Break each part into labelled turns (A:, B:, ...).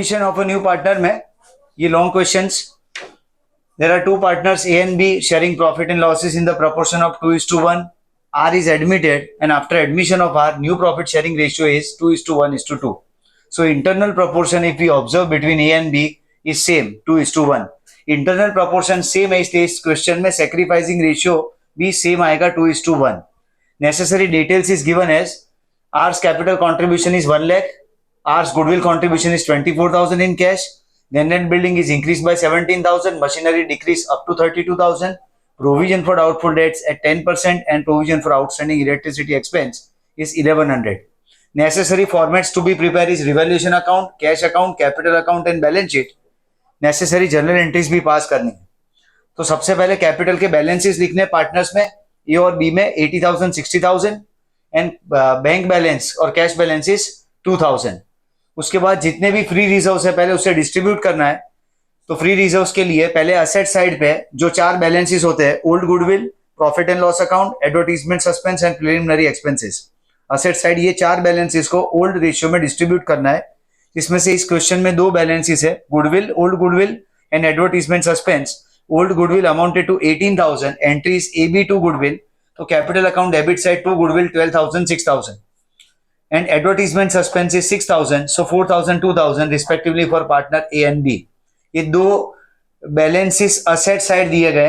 A: Admission of a new partner में ये long questions. There are two partners A and B sharing profit and losses in the proportion of 2:1. R is admitted, and after admission of R, new profit sharing ratio is 2:1:2. So internal proportion, if we observe between A and B, is same 2:1. Internal proportion same है इसलिए इस question में sacrificing ratio भी same आएगा 2:1. Necessary details is given as R's capital contribution is 1 lakh, R's goodwill contribution is 24,000 in cash. Then net building is increased by 17,000, machinery decreased up to 32,000, provision for doubtful debts at 10% and provision for outstanding electricity expense is 1100. Necessary formats to be prepared is revaluation account, cash account, capital account and balance sheet. Necessary journal entries भी पास करनी है. तो सबसे पहले capital के balances लिखने partners में ए और बी में 80,000 60,000 एंड बैंक बैलेंस और कैश बैलेंसेस 2,000. उसके बाद जितने भी फ्री रिजर्व्स है पहले उससे डिस्ट्रीब्यूट करना है. तो फ्री रिजर्व्स के लिए पहले असेट साइड पे जो चार बैलेंसेस होते हैं old goodwill, profit and loss account, advertisement suspense and preliminary expenses. Asset side ये चार बैलेंसेस को ओल्ड रेशियो में डिस्ट्रीब्यूट करना है. इसमें से इस क्वेश्चन में दो बैलेंसेस है goodwill, old goodwill and advertisement suspense. Old goodwill amounted to 18,000, entries AB to goodwill. तो capital account debit side to goodwill 12,000 6,000. And advertisement suspense is 6,000, so 4,000 2,000 respectively for partner A and B. ये दो balances asset side दिए गए.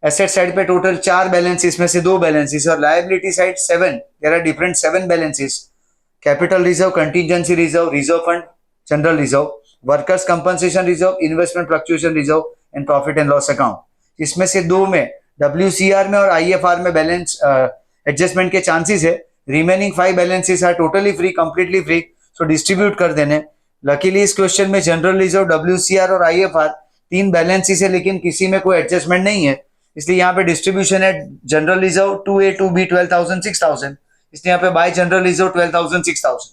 A: Asset side पे total चार balances में से दो बैलेंसेस और liability side 7. There are different 7 balances. Capital reserve, contingency reserve, reserve fund, general reserve, workers compensation reserve, investment fluctuation reserve and profit and loss account. इसमें से दो में WCR में और IFR में बैलेंस एडजस्टमेंट के चांसेस है. Remaining 5 balances are totally free, completely free, so distribute कर देने. लकीली इस क्वेश्चन में जनरल रिजर्व, WCR और IFR तीन बैलेंसेस है लेकिन किसी में कोई एडजस्टमेंट नहीं है, इसलिए यहाँ पे डिस्ट्रीब्यूशन है जनरल रिजर्व 2A 2B 12,000 6,000, इसलिए यहाँ पे बाय जनरल रिजर्व 12,000 6,000.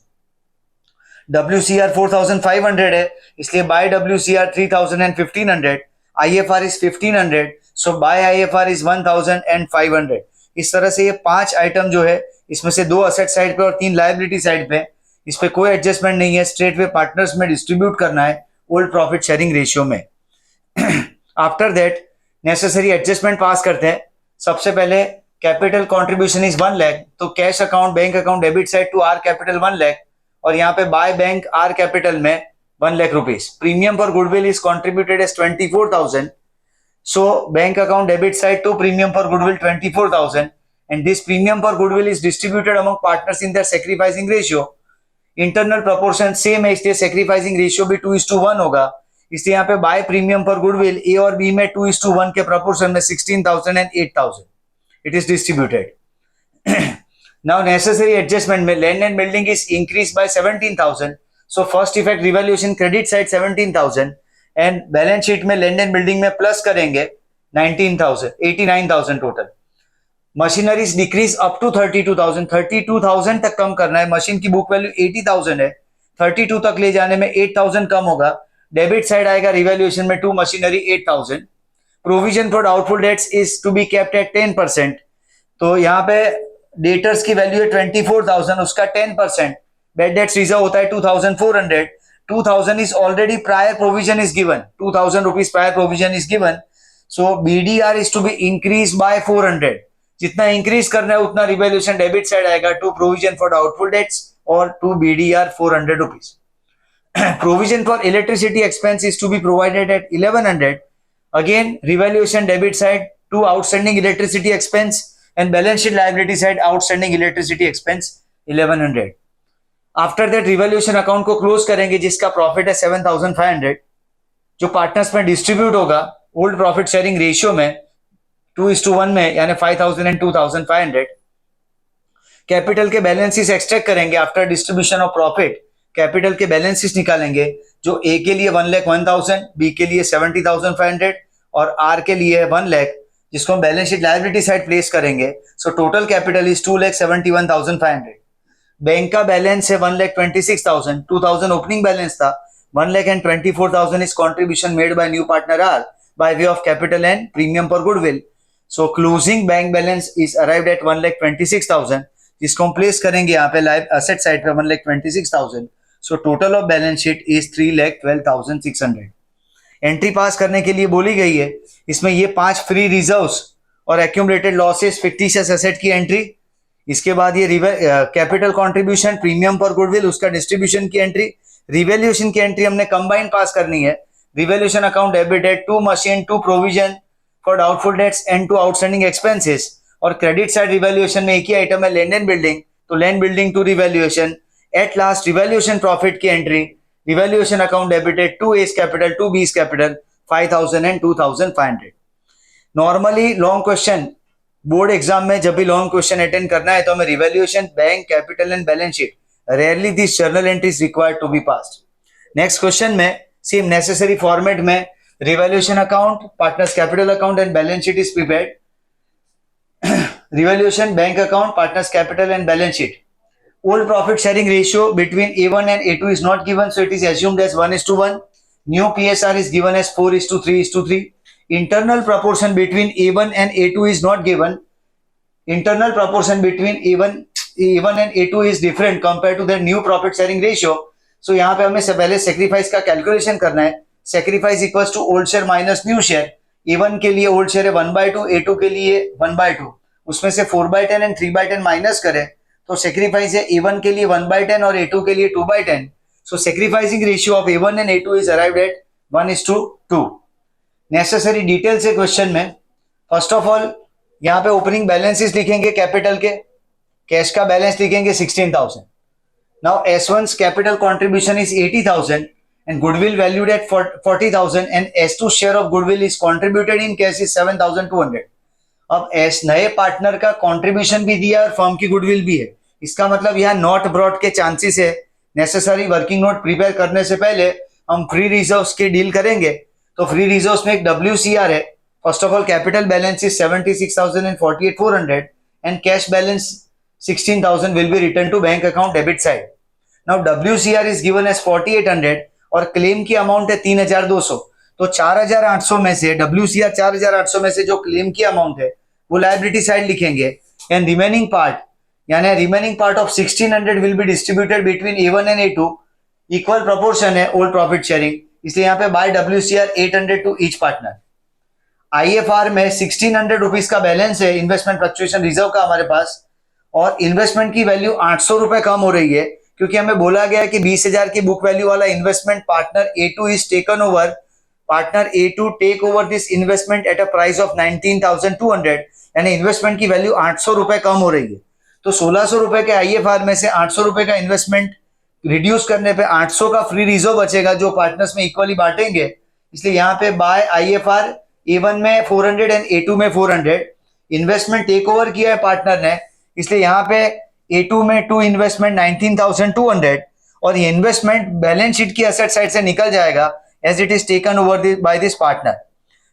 A: WCR 4,500 है इसलिए by WCR 3,000 and 1,500. IFR is 1,500, so by IFR is 1,500. इस तरह से ये पांच आइटम जो है इसमें से दो असेट साइड पे और तीन लायबिलिटी साइड पे, इस पे कोई एडजस्टमेंट नहीं है. स्ट्रेट वे पार्टनर्स में डिस्ट्रीब्यूट करना है ओल्ड प्रॉफिट शेयरिंग रेशियो में. आफ्टर दैट नेसेसरी एडजस्टमेंट पास करते हैं. सबसे पहले कैपिटल कंट्रीब्यूशन इज 1 लाख, तो cash account, bank account debit side to R capital 1 lakh और यहाँ पे बाय बैंक आर कैपिटल में 1 lakh rupees. Premium for goodwill is contributed as 24,000, so bank account debit side to premium for goodwill 24,000. And this premium for goodwill is distributed among partners in their sacrificing ratio. Internal proportion same है इसलिए sacrificing ratio भी 2:1 होगा. इसलिए यहाँ पे by premium for goodwill A और B में 2:1 के proportion में 16,000 and 8,000 it is distributed. Now necessary adjustment में land and building is increased by 17,000. So first effect revaluation credit side 17,000 and balance sheet में land and building में plus करेंगे 19,000 89,000 total. Machineries decrease up to 32,000. 32,000 तक कम करना है. Machine की book value 80,000 है, 32 तक ले जाने में 8,000 कम होगा. डेबिट साइड आएगा रिवैल्यूएशन में to machinery 8,000. Provision for doubtful debts is to be kept at 10%. तो यहाँ पे डेटर्स की वैल्यू है 24,000, उसका 10%. बैड डेट्स रिजर्व होता है 2,400. 2,000 is already prior provision is given, 2,000 rupees prior provision is given. So BDR is to be increase by 400. जितना increase करना है उतना रिवैल्यूएशन डेबिट साइड आएगा to provision for doubtful debts और to BDR 400 rupees. Provision for electricity expense is to be provided at 1,100. Again revaluation debit side to outstanding electricity expense and balance sheet liability side outstanding electricity expense 1,100. After that revaluation account को close करेंगे जिसका profit है 7,500 जो partners में distribute होगा old profit sharing ratio में 2:1 में, यानी 5,000 and 2,500. कैपिटल के बैलेंसेस एक्सट्रैक्ट करेंगे after distribution of profit. Capital के बैलेंसेस निकालेंगे जो A के लिए 1,01,000, B के लिए 70,500 और R के लिए 1 लाख, जिसको हम balance sheet liability side place करेंगे. So total capital is 2,71,500. Bank का बैलेंस है 1,26,000. 2,000 ओपनिंग बैलेंस था. 1,24,000 is contribution made by new partner R by way of capital and premium for goodwill. So closing bank balance is arrived at 1,26,000, जिसको हम place करेंगे यहाँ पे live asset side पे 1,26,000. So total of balance sheet is 3,12,600। Entry pass करने के लिए बोली गई है, इसमें ये 5 फ्री रिजर्व्स और एक्यूमुलेटेड लॉसेस, फिक्टिशियस एसेट की एंट्री, इसके बाद ये कैपिटल कंट्रीब्यूशन, प्रीमियम पर गुडविल, उसका डिस्ट्रीब्यूशन की एंट्री, रिवैल्यूएशन की एंट्री हमने कंबाइन पास करनी है। Revaluation account debited to machine, to provision for doubtful debts and to outstanding expenses. और क्रेडिट साइड रिवैल्यूएशन में एक ही आइटम है, लैंड एंड बिल्डिंग, तो land building to revaluation. At last revaluation profit की entry, revaluation account debited to S capital, to B's capital, 5,000 and 2,500। Normally long question board exam में जब भी long question attend करना है तो हमें revaluation, bank, capital and balance sheet, rarely this journal entries required to be passed. Next question में same necessary format में revaluation account, partners capital account and balance sheet is prepared. Revaluation, bank account, partners capital and balance sheet. Old profit sharing ratio between A1 and A2 is not given, so it is assumed as 1:1. New PSR is given as 4:3:3. Internal proportion between A1 and A2 is not given. Internal proportion between A1 and A2 is different compared to the new profit sharing ratio. So यहाँ पे हमें से पहले sacrifice का calculation करना है. Sacrifice equals to old share minus new share. A1 के लिए old share है 1/2, A2 के लिए 1/2. उसमें से 4/10 and 3/10 माइनस करें तो सेक्रीफाइस है A1 के लिए 1/10 और A2 के लिए 2/10. So sacrificing ratio of A1 and A2 is arrived at 1:2. Necessary detail से क्वेश्चन में फर्स्ट ऑफ ऑल यहाँ पे ओपनिंग बैलेंसेस लिखेंगे कैपिटल के, कैश का बैलेंस लिखेंगे 16,000. Now S1's capital contribution is 80,000 and goodwill valued at 40,000 and S2 share of goodwill is contributed in cash is 7,200. अब S नए पार्टनर का कंट्रीब्यूशन भी दिया और फर्म की गुडविल भी है, इसका मतलब यहाँ नॉट ब्रॉड के चांसेस है. नेसेसरी वर्किंग नोट प्रिपेयर करने से पहले हम फ्री रिजर्व्स की डील करेंगे. तो फ्री रिजर्व्स में एक WCR है. First of all capital balance is 76,000 and 48,400 and cash balance 16,000 will be written to bank account debit side. Now WCR is given as 4800 और क्लेम की अमाउंट है 3,200. तो 4,800 में से WCR 4,800 में से जो क्लेम की अमाउंट है वो लायबिलिटी साइड लिखेंगे एंड रिमेनिंग पार्ट यानी remaining part of 1,600 will be distributed between A1 and A2. Equal proportion है ओल्ड प्रॉफिट शेयरिंग, इसलिए यहाँ पे by WCR 800 to each partner. IFR में 1,600 रुपीज का बैलेंस है इन्वेस्टमेंट फ्लक्चुएशन रिजर्व का हमारे पास, और इन्वेस्टमेंट की वैल्यू 800 रुपए कम हो रही है क्योंकि हमें बोला गया है कि 20,000 की बुक वैल्यू वाला investment partner A2 is taken over. Partner A2 take over this investment at a price of 19,200, यानी इन्वेस्टमेंट की वैल्यू 800 रुपए कम हो रही है. तो 1,600 रुपए के IFR में से 800 रुपए का इन्वेस्टमेंट रिड्यूस करने पे 800 का फ्री रिजर्व बचेगा जो पार्टनर्स में इक्वली बांटेंगे. इसलिए यहाँ पे बाय IFR A1 में 400 एंड A2 में 400. इन्वेस्टमेंट टेक ओवर किया है पार्टनर ने, इसलिए यहाँ पे A2 में टू इन्वेस्टमेंट 19,200 और ये इन्वेस्टमेंट बैलेंस शीट की एसेट साइड से निकल जाएगा as it is taken over by this partner.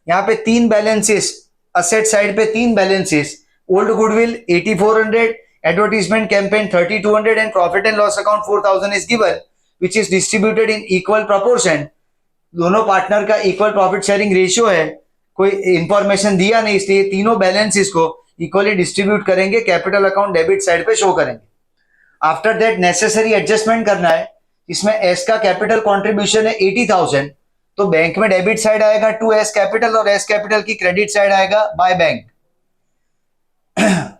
A: यहाँ पे 3 बैलेंसेस, असेट साइड पे 3 balances, old goodwill 8,400, advertisement campaign 3,200 and profit and loss account 4,000 is given which is distributed in equal proportion. दोनों partner का equal profit sharing ratio है, कोई information दिया नहीं, इसलिए तीनों बैलेंसेस को इक्वली डिस्ट्रीब्यूट करेंगे, कैपिटल अकाउंट डेबिट साइड पे शो करेंगे. आफ्टर दैट नेसेसरी एडजस्टमेंट करना है. इसमें एस का कैपिटल कॉन्ट्रीब्यूशन है 80,000, तो बैंक में डेबिट साइड आएगा टू एस कैपिटल और एस कैपिटल की क्रेडिट साइड आएगा बाय बैंक.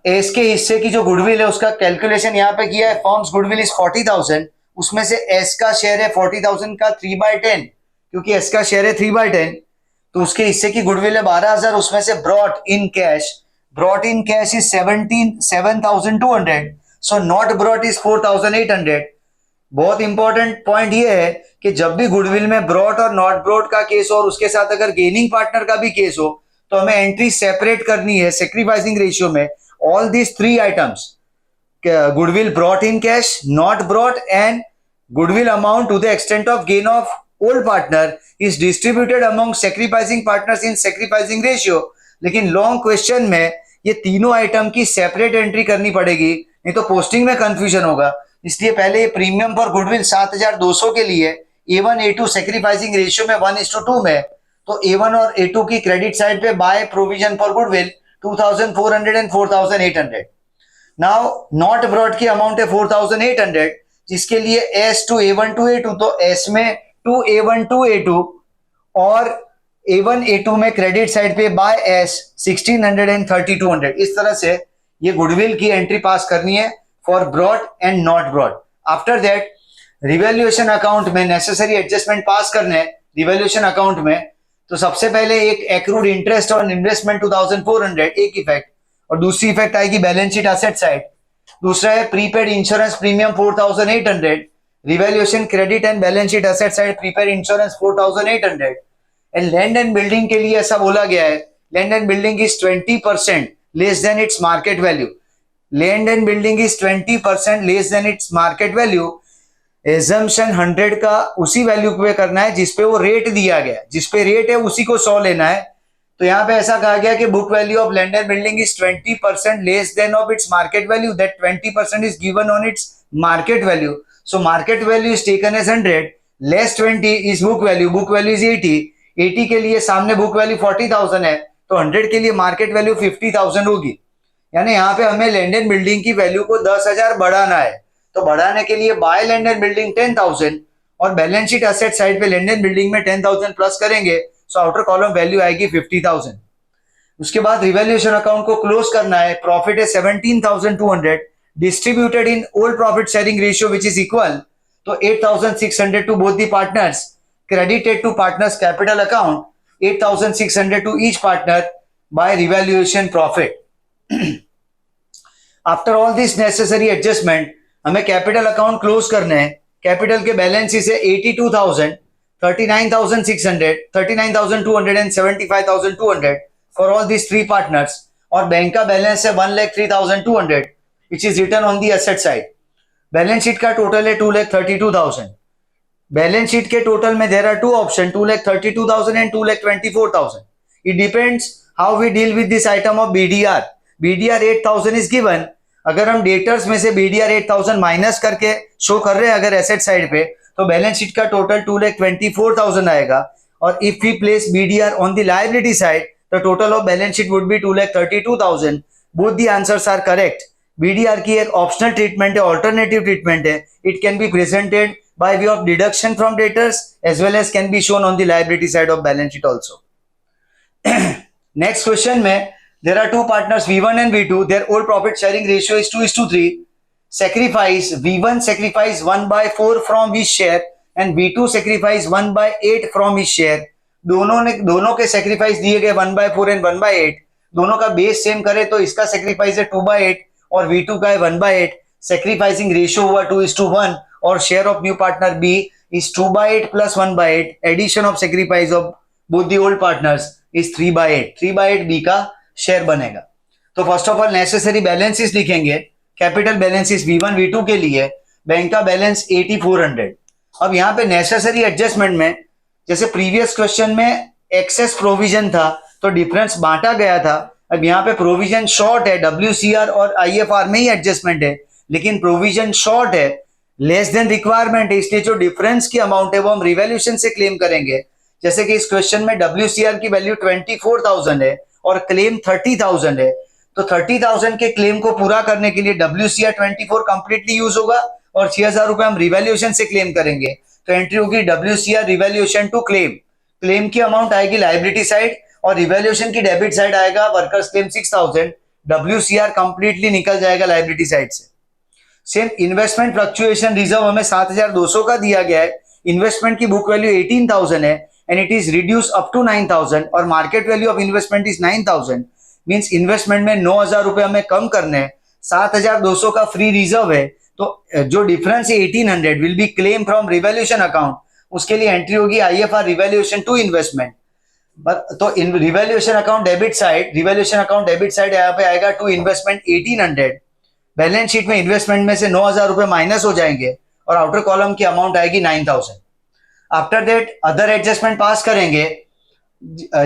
A: एस के हिस्से की जो गुडविल है उसका कैलकुलेशन यहाँ पे किया है. फर्म्स गुडविल इज 40,000, उसमें से एस का शेयर है 40,000 का 3/10, क्योंकि एस का शेयर है 3/10 तो उसके हिस्से की गुडविल है 12,000. उसमें से brought in cash is 7,200, so not brought is 4,800. बहुत इंपॉर्टेंट पॉइंट ये है कि जब भी गुडविल में ब्रॉट और नॉट ब्रॉट का केस हो और उसके साथ अगर गेनिंग पार्टनर का भी केस हो तो हमें एंट्री सेपरेट करनी है सेक्रीफाइसिंग रेशियो में. All these 3 items, goodwill brought in cash, not brought and goodwill amount to the extent of gain of old partner is distributed among sacrificing partners in sacrificing ratio. लेकिन long question में ये तीनों item की separate entry करनी पड़ेगी, नहीं तो posting में कंफ्यूजन होगा. इसलिए पहले प्रीमियम पर गुडविल 7,200 के लिए A1 A2 सेक्रीफाइसिंग रेशियो में 1:2 में, तो A1 और A2 की क्रेडिट साइड पे by provision for goodwill 2,400 and 4,800. Now not brought की अमाउंट है 4,800, जिसके लिए S to A1 to A2, तो एस में टू A1 टू A2 और A1 A2 में क्रेडिट साइड पे बाय एस 1600 एंड 3200, इस तरह से ये गुडविल की एंट्री पास करनी है for brought and not brought. After that revaluation account में नेसेसरी एडजस्टमेंट पास करने हैं रिवैल्यूएशन अकाउंट में। तो सबसे पहले एक एक्रूड इंटरेस्ट ऑन इन्वेस्टमेंट 2400 एक इफेक्ट, और दूसरी इफेक्ट आएगी बैलेंस शीट एसेट साइड। दूसरा है prepaid insurance premium 4800, revaluation credit and balance sheet asset side prepaid insurance 4800। And land and building के लिए ऐसा बोला गया है, land and building is 20% less then it's market value. Land and building is 20% less then it's market value. Assumption 100 का उसी value पे करना है जिसपे वो रेट दिया गया, जिसपे रेट है उसी को 100 लेना है। तो यहाँ पे ऐसा कहा गया कि book value of land and building is 20% less than of its market value, that 20% is given on its market value. So market value is taken as 100 less 20 is book value, book value is 80 के लिए सामने book value 40,000 है, तो 100 के लिए market value 50,000 होगी। यानी यहाँ पे हमें लैंड एंड बिल्डिंग की वैल्यू को 10,000 बढ़ाना है। तो बढ़ाने के लिए बाय लैंड एंड बिल्डिंग 10,000 और बैलेंस शीट एसेट साइड पे लैंड एंड बिल्डिंग में 10,000 प्लस करेंगे, सो आउटर कॉलम वैल्यू आएगी 50,000। उसके बाद रिवैल्यूएशन अकाउंट को क्लोज करना है। प्रॉफिट है 17,200 distributed in old profit sharing ratio which is equal, तो 8,600 to both the partners, credited to partners capital account 8,600 to each partner by revaluation profit. After all this necessary adjustment हमें capital account close करने हैं। Capital के balances है 82,000, 39,600, 39,200 and 75,200 for all this three partners, और bank का balance है 1,03,200 which is written on the asset side. Balance sheet का total है 2,32,000। बैलेंस शीट के टोटल में there are two option, 2,32,000 and 2,24,000। It depends how we deal with this item of BDR। BDR 8,000 is given. अगर हम debtors में से BDR 8,000 minus करके show कर रहे हैं अगर एसेट साइड पे, तो बैलेंस शीट का टोटल 2,24,000 आएगा। और if we place BDR on the liability side, the total of balance sheet would be 2,32,000। Both the answers are correct. BDR की एक ऑप्शनल ट्रीटमेंट है, ऑल्टरनेटिव ट्रीटमेंट है। It can be presented by way of deduction from debtors as well as can be shown on the liability side of balance sheet also. Next question में there are two partners V1 and V2, their old profit sharing ratio is 2:3. Sacrifice V1 sacrifice 1/4 from his share and V2 sacrifice 1/8 from his share. दोनों के sacrifice दिए गए 1/4 and 1/8। दोनों का base same करे तो इसका sacrifice है 2/8 और V2 का है 1/8। Sacrificing ratio हुआ 2:1 और share of new partner B is 2/8 plus 1/8. Addition of sacrifice of both the old partners is 3/8. 3/8 B का शेयर बनेगा। तो first of all necessary balances लिखेंगे। कैपिटल बैलेंसेस V1 V2 के लिए बैंक का बैलेंस 8,400। अब यहाँ पे नेसेसरी एडजस्टमेंट में जैसे प्रीवियस क्वेश्चन में एक्सेस प्रोविजन था तो डिफरेंस बांटा गया था। अब यहाँ पे प्रोविजन शॉर्ट है, WCR और IFR में ही एडजस्टमेंट है, लेकिन प्रोविजन शॉर्ट है, लेस देन रिक्वायरमेंट है, इसलिए जो डिफरेंस की अमाउंट है वो हम रिवैल्यूएशन से क्लेम करेंगे। जैसे कि इस क्वेश्चन में WCR की वैल्यू 24,000 है और क्लेम 30,000 है, तो 30,000 के क्लेम को पूरा करने के लिए WCR 24 कंप्लीटली यूज होगा और 6,000 रुपए हम रिवैल्यूएशन से क्लेम करेंगे। तो एंट्री होगी WCR revaluation to claim. Claim की अमाउंट आएगी लायबिलिटी साइड और रिवैल्यूएशन की डेबिट साइड आएगा वर्कर्स क्लेम 6,000। WCR कंप्लीटली निकल जाएगा लायबिलिटी साइड से। सेम इन्वेस्टमेंट फ्लक्चुएशन रिजर्व हमें 7,200 का दिया गया है। इन्वेस्टमेंट की बुक वैल्यू 18,000 है and it is reduce up to 9,000 और market value of investment is 9,000। Means investment में 9,000 रुपए हमें कम करने हैं। 7,200 का फ्री रिजर्व है, तो जो डिफरेंस है 1,800 will be claim from revaluation account. उसके लिए एंट्री होगी IFR रिवैल्यूएशन टू इन्वेस्टमेंट। तो इन रिवैल्यूएशन अकाउंट डेबिट साइड यहाँ पे आएगा टू इन्वेस्टमेंट 1,800। बैलेंस शीट में इन्वेस्टमेंट में से 9,000 रुपए माइनस हो जाएंगे और आउटर कॉलम की अमाउंट आएगी 9,000। आफ्टर दैट अदर एडजस्टमेंट पास करेंगे,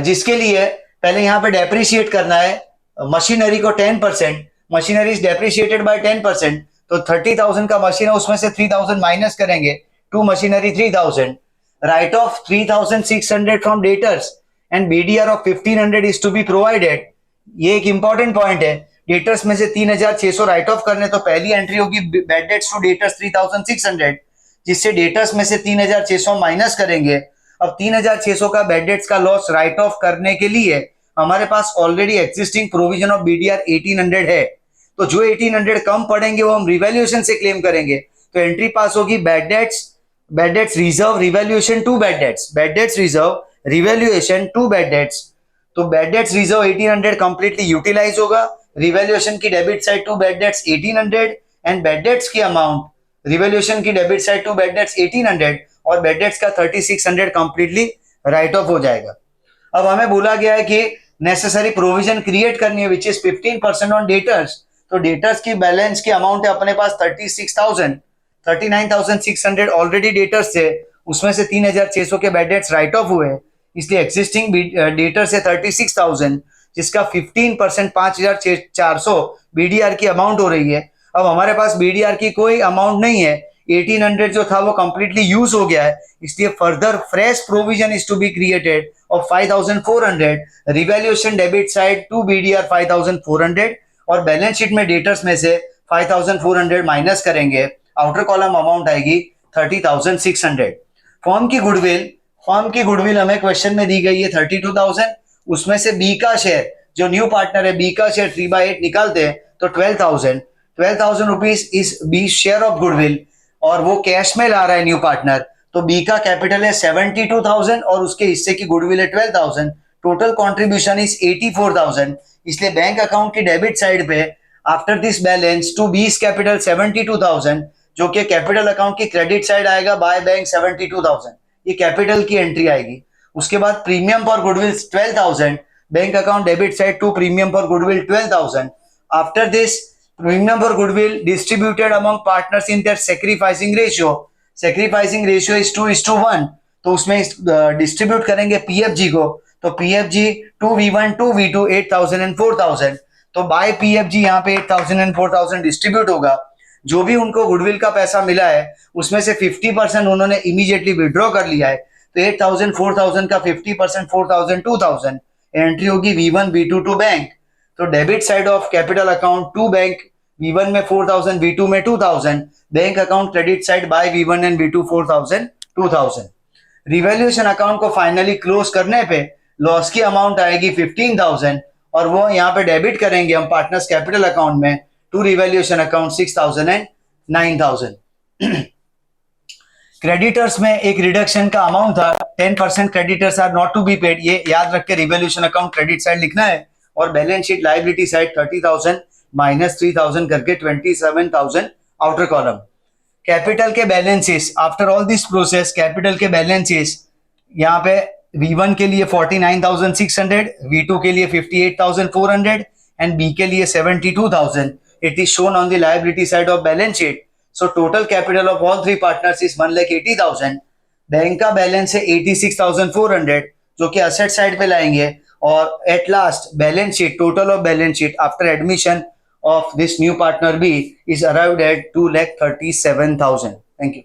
A: जिसके लिए पहले यहाँ पे डेप्रिशिएट करना है मशीनरी को 10%। मशीनरी इज डेप्रिशिएटेड बाय 10%, तो 30,000 का मशीन है उसमें से 3,000 माइनस करेंगे, to machinery 3,000। Write off 3,600 from debtors and BDR of 1,500 is to be provided. ये एक इंपॉर्टेंट पॉइंट है। डेटर्स में से 3600 राइट ऑफ करने, तो पहली एंट्री होगी बैड डेट्स टू डेटर्स 3600, जिससे डेटर्स में से 3600 माइनस करेंगे। अब 3600 का बैड डेट्स का लॉस राइट ऑफ करने के लिए हमारे पास already existing provision of BDR 1800 है, तो जो 1800 कम पड़ेंगे वो हम रिवैल्यूएशन से क्लेम करेंगे। तो एंट्री पास होगी bad debts reserve revaluation to bad debts reserve revaluation to bad debts. तो bad debts reserve 1800 completely utilise होगा, रिवैल्यूएशन की debit side to bad debts 1800 and bad debts की अमाउंट रिवैल्यूएशन की debit side to bad debts 1800 और bad debts का 3600 completely right of हो जाएगा। अब हमें बोला गया है कि नेसेसरी प्रोविजन क्रिएट करनी है विच इज 15% ऑन डेटर्स। तो डेटर्स की बैलेंस की अमाउंट है अपने पास 39,600 ऑलरेडी डेटर्स थे, उसमें से 3600 के बैड डेट्स राइट ऑफ हुए, इसलिए एक्सिस्टिंग डेटर्स है 36,000, जिसका 15% 5,400 बीडीआर की अमाउंट हो रही है। अब हमारे पास बीडीआर की कोई अमाउंट नहीं है, 1800 जो था वो कंप्लीटली यूज हो गया है, इसलिए further fresh provision is to be created of 5,400, revaluation debit side to BDR 5,400 और बैलेंस शीट में डेटर्स में से 5,400 माइनस करेंगे, आउटर कॉलम अमाउंट आएगी 30,600। फर्म की गुडविल हमें क्वेश्चन में दी गई है 32,000, उसमें से बी का शेयर, जो न्यू पार्टनर है बी का शेयर 3/8 निकालते हैं तो 12,000 rupees is B share of goodwill और वो कैश में ला रहा है न्यू पार्टनर, तो बी का कैपिटल है 72,000 और उसके हिस्से की गुडविल है 12,000, टोटल कॉन्ट्रीब्यूशन इज 84,000, इसलिए बैंक अकाउंट की डेबिट साइड पे after this balance to B's capital 72,000 जो कि कैपिटल अकाउंट की क्रेडिट साइड आएगा बाय बैंक 72,000, ये कैपिटल की एंट्री आएगी। उसके बाद premium for goodwill 12,000, bank account debit side to premium for goodwill 12,000। After this premium for goodwill distributed among partners in their sacrificing ratio is 2:1, तो उसमें distribute करेंगे PFG को, तो पीएफजी 2v1 2v2 8,000 and 4,000, तो bye PFG यहाँ पे 8,000 and 4,000 distribute होगा। जो भी उनको गुडविल का पैसा मिला है उसमें से 50% उन्होंने इमीडिएटली विड्रॉ कर लिया है, तो 8,000 4,000 का 50% 4,000 2,000, एंट्री होगी V1 V2 टू बैंक। तो debit side of capital account to bank, V1 में 4,000 V2 में 2,000, bank account credit side by V1 and V2 4,000 2,000। Revaluation account को फाइनली क्लोज करने पे लॉस की अमाउंट आएगी 15,000 और वो यहाँ पे डेबिट करेंगे हम पार्टनर्स कैपिटल अकाउंट में to revaluation account 6,000 and 9,000। Creditors में एक रिडक्शन का अमाउंट था 10% creditors are not to be paid, ये याद रख के रिवैल्यूएशन अकाउंट क्रेडिट साइड लिखना है और balance sheet liability side 30,000 minus 3,000 करके 27,000 आउटर कॉलम। कैपिटल के balances after all this process, capital के बैलेंसेस यहाँ पे V1 के लिए 49,600, V2 के लिए 58,400 एंड B के लिए 72,000। It is shown on the liability side of balance sheet. So total capital of all three partners is 1,80,000. Bank का बैलेंस है 86,400 जो कि असेट साइड पे लाएंगे और at last balance sheet, total of balance sheet after admission of this new partner B is arrived at 2,37,000. Thank you.